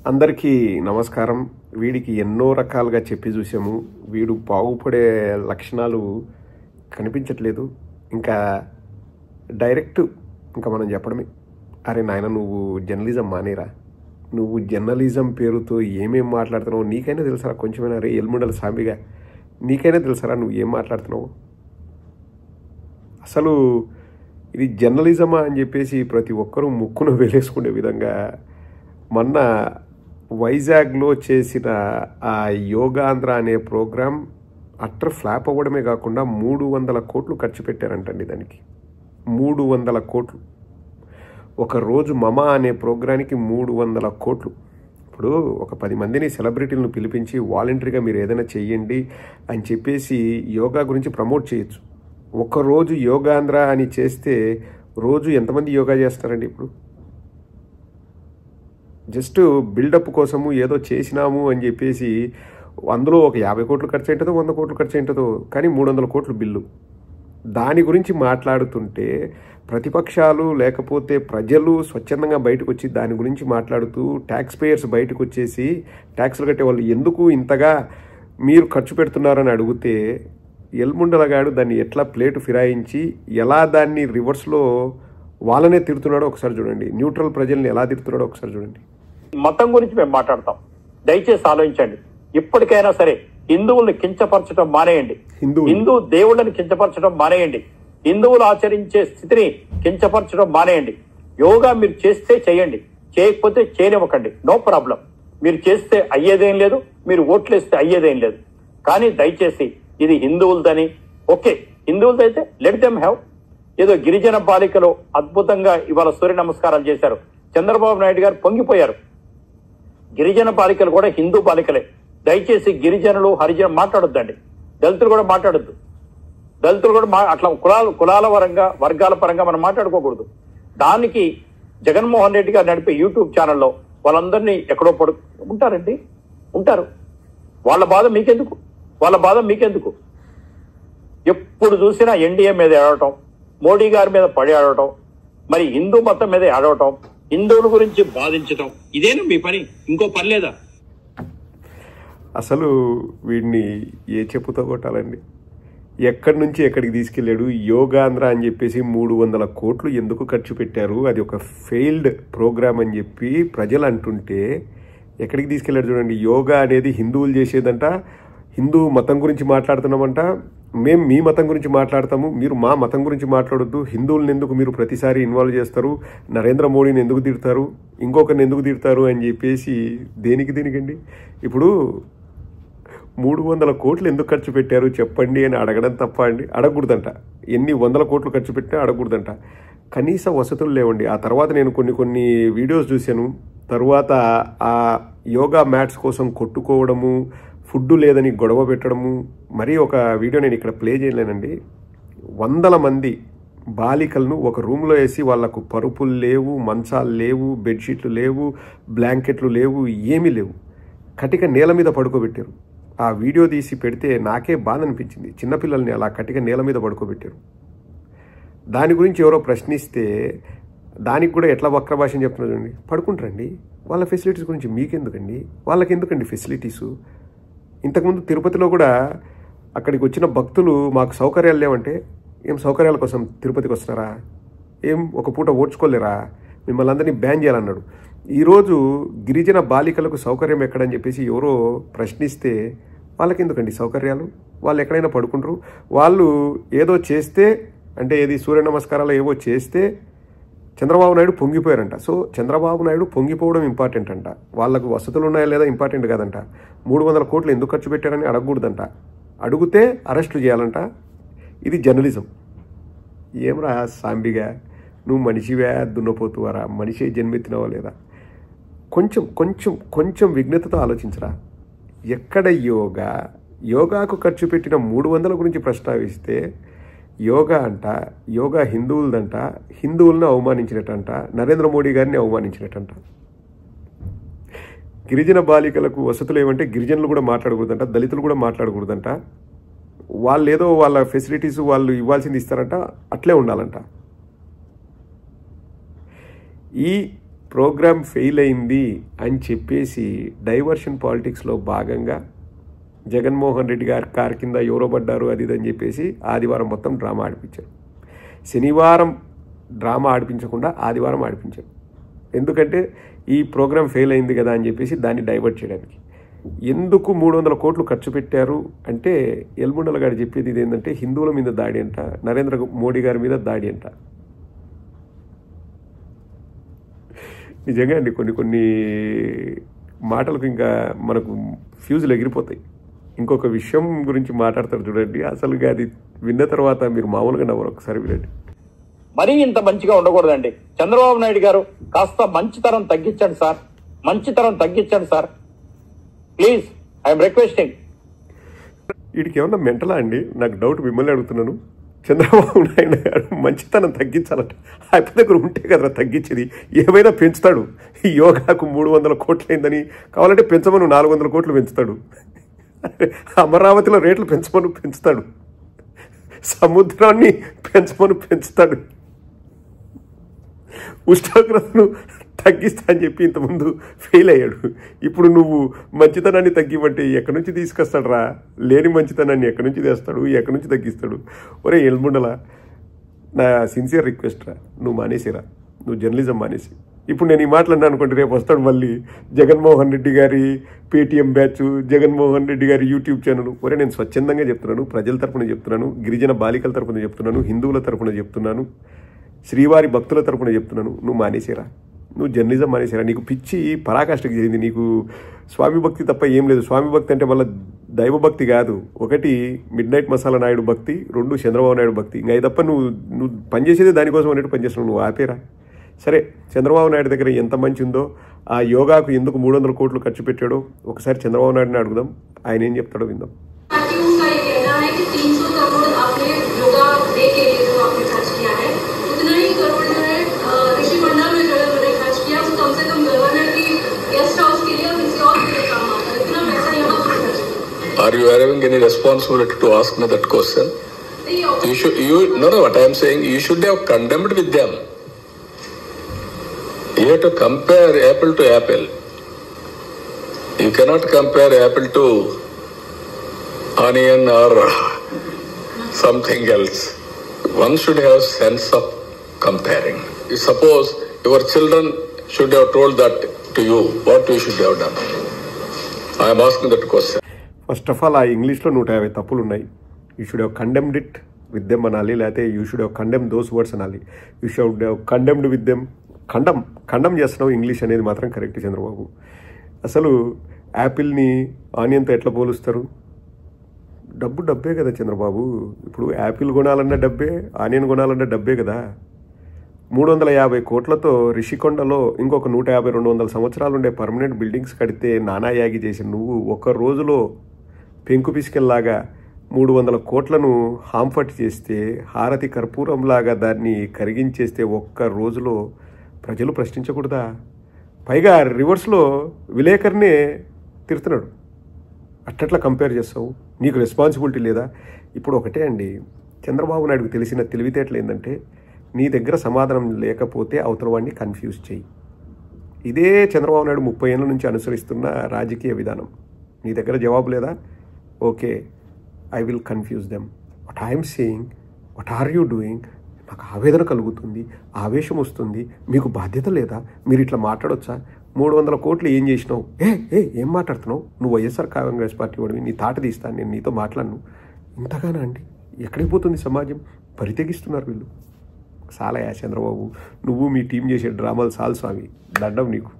అందరికీ నమస్కారం. వీడికి ఎన్నో రకాలుగా చెప్పి చూసాము. వీడు బాగుపడే లక్షణాలు కనిపించట్లేదు. ఇంకా డైరెక్ట్ ఇంకా మనం చెప్పడమే, అరే నాయన నువ్వు జర్నలిజం మానేరా, నువ్వు జర్నలిజం పేరుతో ఏమేం మాట్లాడుతున్నావు నీకైనా తెలుసారా? కొంచెమైనా రే ఎల్ముండల సాంబిగా నీకైనా తెలుసారా నువ్వు ఏం మాట్లాడుతున్నావు? అసలు ఇది జర్నలిజమా అని చెప్పేసి ప్రతి ఒక్కరూ ముక్కును వేలేసుకునే విధంగా మొన్న వైజాగ్లో చేసిన ఆ యోగాంధ్ర అనే ప్రోగ్రాం అట్టర్ ఫ్లాప్ అవ్వడమే కాకుండా 300 కోట్లు ఖర్చు పెట్టారంటండి. దానికి 300 కోట్లు. ఒకరోజు మమ అనే ప్రోగ్రానికి 300 కోట్లు. ఇప్పుడు ఒక 10 మందిని సెలబ్రిటీలను పిలిపించి వాలంటరీగా మీరు ఏదైనా చెయ్యండి అని చెప్పేసి యోగా గురించి ప్రమోట్ చేయొచ్చు. ఒకరోజు యోగాంధ్ర అని చేస్తే రోజు ఎంతమంది యోగా చేస్తారండి? ఇప్పుడు జస్ట్ బిల్డప్ కోసము ఏదో చేసినాము అని చెప్పేసి అందులో ఒక 50 కోట్లు ఖర్చు అయింటుందో 100 కోట్లు ఖర్చు అయింటుందో, కానీ 300 కోట్లు బిల్లు. దాని గురించి మాట్లాడుతుంటే ప్రతిపక్షాలు లేకపోతే ప్రజలు స్వచ్ఛందంగా బయటకు వచ్చి దాని గురించి మాట్లాడుతూ ట్యాక్స్ పేయర్స్ బయటకు వచ్చేసి ట్యాక్స్లు కట్టే వాళ్ళు ఎందుకు ఇంతగా మీరు ఖర్చు పెడుతున్నారని అడిగితే ఎల్ముండలగాడు దాన్ని ఎట్లా ప్లేటు ఫిరాయించి ఎలా దాన్ని రివర్స్లో వాళ్ళనే తిడుతున్నాడో ఒకసారి చూడండి. న్యూట్రల్ ప్రజల్ని ఎలా తిడుతున్నాడో ఒకసారి చూడండి. మతం గురించి మేము మాట్లాడతాం, దయచేసి ఆలోచించండి. ఇప్పటికైనా సరే హిందువుల్ని కించపరచడం మానేయండి. హిందూ దేవుళ్ళని కించపరచడం మానేయండి. హిందువులు ఆచరించే స్థితిని కించపరచడం మానేయండి. యోగా మీరు చేస్తే చేయండి, చేయకపోతే చేయనివ్వకండి, నో ప్రాబ్లం. మీరు చేస్తే అయ్యేదేం లేదు, మీరు ఓట్లేస్తే అయ్యేదేం లేదు. కానీ దయచేసి ఇది హిందువులదని, ఓకే హిందువులదైతే లెట్ దెమ్ హ్యావ్. ఏదో గిరిజన బాలికలు అద్భుతంగా ఇవాళ సూర్య నమస్కారాలు చేశారు. చంద్రబాబు నాయుడు గారు పొంగిపోయారు. గిరిజన బాలికలు కూడా హిందూ బాలికలే. దయచేసి గిరిజనులు హరిజన మాట్లాడొద్దండి. దళితులు కూడా మాట్లాడొద్దు. దళితులు కూడా అట్లా కులాల పరంగా వర్గాల పరంగా మనం మాట్లాడుకోకూడదు. దానికి జగన్మోహన్ రెడ్డి గారు నడిపే యూట్యూబ్ ఛానల్లో వాళ్ళందరినీ ఎక్కడో ఉంటారండి, ఉంటారు. వాళ్ళ బాధ మీకెందుకు? ఎప్పుడు చూసినా ఎన్డీఏ మీద ఏడవటం, మోడీ గారి మీద పడి ఆడవటం, మరి హిందూ మతం మీద ఏడవటం, హిందువుల గురించి బాధించటం, ఇదేనా మీ పని? ఇంకో పని లేదా? అసలు వీడిని ఏ చెప్పుతో కొట్టాలండి? ఎక్కడి నుంచి ఎక్కడికి తీసుకెళ్ళాడు? యోగాంధ్ర అని చెప్పేసి 300 కోట్లు ఎందుకు ఖర్చు పెట్టారు? అది ఒక ఫెయిల్డ్ ప్రోగ్రామ్ అని చెప్పి ప్రజలు అంటుంటే ఎక్కడికి తీసుకెళ్ళాడు చూడండి. యోగా అనేది హిందువులు చేసేదంట, హిందూ మతం గురించి మాట్లాడుతున్నామంట, మేము మీ మతం గురించి మాట్లాడతాము, మీరు మా మతం గురించి మాట్లాడొద్దు, హిందువులను ఎందుకు మీరు ప్రతిసారి ఇన్వాల్వ్ చేస్తారు, నరేంద్ర మోడీని ఎందుకు తిడతారు, ఇంకొకరిని ఎందుకు తిడతారు అని చెప్పేసి దేనికండి? ఇప్పుడు 300 కోట్లు ఎందుకు ఖర్చు పెట్టారు చెప్పండి అని అడగడం తప్ప అండి? అడగకూడదంట. ఎన్ని 100 కోట్లు ఖర్చు పెట్టినా అడగకూడదంట. కనీస వసతులు లేవండి. ఆ తర్వాత నేను కొన్ని వీడియోస్ చూశాను. తర్వాత ఆ యోగా మ్యాట్స్ కోసం కొట్టుకోవడము, ఫుడ్ లేదని గొడవ పెట్టడము. మరీ ఒక వీడియో నేను ఇక్కడ ప్లే చేయలేనండి. 100 మంది బాలికలను ఒక రూమ్లో వేసి వాళ్లకు పరుపులు లేవు, మంచాలు లేవు, బెడ్షీట్లు లేవు, బ్లాంకెట్లు లేవు, ఏమీ లేవు. కటిక నేల మీద పడుకోబెట్టారు. ఆ వీడియో తీసి పెడితే నాకే బాధ అనిపించింది. చిన్నపిల్లల్ని అలా కటిక నేల మీద పడుకోబెట్టారు. దాని గురించి ఎవరో ప్రశ్నిస్తే దానికి కూడా ఎట్లా వక్ర భాషని చెప్తున్నారు చూడండి. పడుకుంటారండి, వాళ్ళ ఫెసిలిటీస్ గురించి మీకెందుకండి? వాళ్ళకి ఎందుకండి ఫెసిలిటీసు? ఇంతకుముందు తిరుపతిలో కూడా అక్కడికి వచ్చిన భక్తులు మాకు సౌకర్యాలు లేవంటే, ఏం సౌకర్యాల కోసం తిరుపతికి వస్తున్నారా? ఏం ఒక పూట ఓడ్చుకోలేరా? మిమ్మల్ని అందరినీ బ్యాన్ చేయాలన్నాడు. ఈరోజు గిరిజన బాలికలకు సౌకర్యం ఎక్కడని చెప్పేసి ఎవరో ప్రశ్నిస్తే వాళ్ళకి ఎందుకండి సౌకర్యాలు? వాళ్ళు ఎక్కడైనా పడుకుంటారు. వాళ్ళు ఏదో చేస్తే, అంటే ఏది సూర్య నమస్కారాలు ఏవో చేస్తే చంద్రబాబు నాయుడు పొంగిపోయారంట. సో చంద్రబాబు నాయుడు పొంగిపోవడం ఇంపార్టెంట్ అంట. వాళ్ళకు వసతులు ఉన్నాయా లేదా ఇంపార్టెంట్ కాదంట. 300 కోట్లు ఎందుకు ఖర్చు పెట్టారని అడగకూడదంట. అడిగితే అరెస్టులు చేయాలంట. ఇది జర్నలిజం. ఏమరా సాంబిగా, నువ్వు మనిషివా దున్నపోతువారా? మనిషి జన్మెత్తినవా లేదా? కొంచెం విఘ్నతతో ఆలోచించరా. ఎక్కడ యోగాకు ఖర్చు పెట్టిన 300 గురించి ప్రస్తావిస్తే యోగా అంట, యోగా హిందువులదంట, హిందువులను అవమానించినట్టంట, నరేంద్ర మోడీ గారిని అవమానించినట్టంట. గిరిజన బాలికలకు వసతులు ఏమంటే గిరిజనులు కూడా మాట్లాడకూడదంట, దళితులు కూడా మాట్లాడకూడదంట. వాళ్ళు ఏదో వాళ్ళ ఫెసిలిటీస్ వాళ్ళు ఇవ్వాల్సింది ఇస్తారంట, అట్లే ఉండాలంట. ఈ ప్రోగ్రామ్ ఫెయిల్ అయింది అని చెప్పేసి డైవర్షన్ పాలిటిక్స్లో భాగంగా జగన్మోహన్ రెడ్డి గారి కారు కింద ఎవరో పడ్డారు అది ఇది అని చెప్పేసి ఆదివారం మొత్తం డ్రామా ఆడిపించారు. శనివారం డ్రామా ఆడిపించకుండా ఆదివారం ఆడిపించారు. ఎందుకంటే ఈ ప్రోగ్రామ్ ఫెయిల్ అయింది కదా అని చెప్పేసి దాన్ని డైవర్ట్ చేయడానికి. ఎందుకు 300 కోట్లు ఖర్చు పెట్టారు అంటే ఎల్ముండల గారు చెప్పేది ఇది ఏంటంటే హిందువుల మీద దాడి అంట, నరేంద్ర మోడీ గారి మీద దాడి అంట. నిజంగా అండి కొన్ని మాటలకు ఇంకా మనకు ఫ్యూజులు ఎగిరిపోతాయి. ఇంకొక విషయం గురించి మాట్లాడతారు చూడండి, అసలుగా అది విన్న తర్వాత మీరు మామూలుగా నవ్వరు. ఒకసారి వినండి. మరీ ఇంత మంచిగా ఉండకూడదండి. చంద్రబాబు నాయుడు గారు కాస్త మంచితనం తగ్గించండి సార్, మంచితనం తగ్గించండి సార్, ప్లీజ్, ఐఎమ్ రిక్వెస్టింగ్. వీడికి ఏమన్నా మెంటలా అండి? నాకు డౌట్, మిమ్మల్ని అడుగుతున్నాను. చంద్రబాబు నాయుడు గారు మంచితనం తగ్గించాలంట. ఆయన దగ్గర ఉంటే కదా తగ్గించేది, ఏమైనా పెంచుతాడు. ఈ యోగాకు 300 కోట్లు అయిందని కావాలంటే పెంచమను, 400 కోట్లు పెంచుతాడు. అమరావతిలో రేట్లు పెంచుతాడు, సముద్రాన్ని పెంచుతాడు, ఉష్ణోగ్రతను తగ్గిస్తా అని చెప్పి ఇంతకుముందు ఫెయిల్ అయ్యాడు. ఇప్పుడు నువ్వు మంచితనాన్ని తగ్గిమంటే ఎక్కడి నుంచి తీసుకొస్తాడు రా? లేని మంచితనాన్ని ఎక్కడి నుంచి తెస్తాడు, ఎక్కడి నుంచి తగ్గిస్తాడు? ఒరే ఎల్ముండలా, నా సిన్సియర్ రిక్వెస్ట్ రా, నువ్వు మానేసిరా, నువ్వు జర్నలిజం మానేసి. ఇప్పుడు నేను ఈ మాటలన్నా అనుకోండి, రేపు వస్తాడు మళ్ళీ జగన్మోహన్ రెడ్డి గారి పేటీఎం బ్యాచ్, జగన్మోహన్ రెడ్డి గారి యూట్యూబ్ ఛానల్. ఒరే నేను స్వచ్ఛందంగా చెప్తున్నాను, ప్రజల తరపున చెప్తున్నాను, గిరిజన బాలికల తరపున చెప్తున్నాను, హిందువుల తరపున చెప్తున్నాను, శ్రీవారి భక్తుల తరపున చెప్తున్నాను. నువ్వు మానేసేరా, నువ్వు జర్నలిజం మానేసారా? నీకు పిచ్చి పరాకాష్ఠకి జరిగింది. నీకు స్వామి భక్తి తప్ప ఏం లేదు. స్వామి భక్తి అంటే మళ్ళీ దైవభక్తి కాదు. ఒకటి మిడ్ నైట్ మసాలా నాయుడు భక్తి, 2 చంద్రబాబు నాయుడు భక్తి. ఇంకా తప్ప నువ్వు పనిచేసేదే దానికోసం అన్నట్టు పనిచేస్తున్నావు. నువ్వు ఆపేరా. సరే, చంద్రబాబు నాయుడు దగ్గర ఎంత మంచి ఉందో, ఆ యోగాకు ఎందుకు 300 కోట్లు ఖర్చు పెట్టాడో ఒకసారి చంద్రబాబు నాయుడుని అడుగుదాం, ఆయన ఏం చెప్తాడో విందాం. Are you having any responsibility to ask me that question? No, what I am saying, you should have condemned with them. You have to compare apple to apple. You cannot compare apple to onion or something else. One should have sense of comparing. Suppose your children should have told that to you, what you should have done. I am asking that question. First of all ఆ ఇంగ్లీష్లో 150 తప్పులు ఉన్నాయి. You should have condemned it with them అనాలి, లేకపోతే you should have condemn those words అనాలి. You should have condemned with them. Condemn చేస్తున్నావు English అనేది మాత్రం కరెక్ట్ చంద్రబాబు. అసలు యాపిల్ని ఆనియన్తో ఎట్లా పోలుస్తారు? డబ్బే కదా చంద్రబాబు. ఇప్పుడు యాపిల్ కొనాలన్నా డబ్బే, ఆనియన్ కొనాలన్నా డబ్బే కదా. 350 కోట్లతో రిషికొండలో ఇంకొక 150-200 సంవత్సరాలు ఉండే పర్మనెంట్ బిల్డింగ్స్ కడితే నానాయాగి చేసి నువ్వు ఒక రోజులో పెంకు పిసికెల్లాగా 300 కోట్లను హాంఫట్ చేస్తే, హారతి కర్పూరంలాగా దాన్ని కరిగించేస్తే ఒక్క రోజులో ప్రజలు ప్రశ్నించకూడదా? పైగా రివర్స్లో విలేకరునే తిడుతున్నాడు. అట్లా కంపేర్ చేస్తావు, నీకు రెస్పాన్సిబిలిటీ లేదా? ఇప్పుడు ఒకటే అండి, చంద్రబాబు నాయుడుకు తెలిసిన తెలివితేటలు ఏంటంటే, నీ దగ్గర సమాధానం లేకపోతే అవతల వాడిని కన్ఫ్యూజ్ చేయి. ఇదే చంద్రబాబు నాయుడు 30 ఏళ్ళ నుంచి అనుసరిస్తున్న రాజకీయ విధానం. నీ దగ్గర జవాబు లేదా? Okay, I will confuse them. What I'm saying, what are you doing? నాకు ఆవేదన కలుగుతుంది, ఆవేశం వస్తుంది. మీకు బాధ్యత లేదా? మీరు ఇట్లా మాట్లాడొచ్చా? 300 కోట్లు ఏం చేసినావు? ఏం మాట్లాడుతున్నావు? నువ్వు వైఎస్ఆర్ కాంగ్రెస్ పార్టీ వాడివి, నీ తాట తీస్తాను, నేను నీతో మాట్లాడను. ఇంతగానా అండి? ఎక్కడికి పోతుంది సమాజం? పరితెగిస్తున్నారు వీళ్ళు. సాలయా చంద్రబాబు, నువ్వు మీ టీం చేసే డ్రామాలు సాల్ స్వామి, దండం నీకు.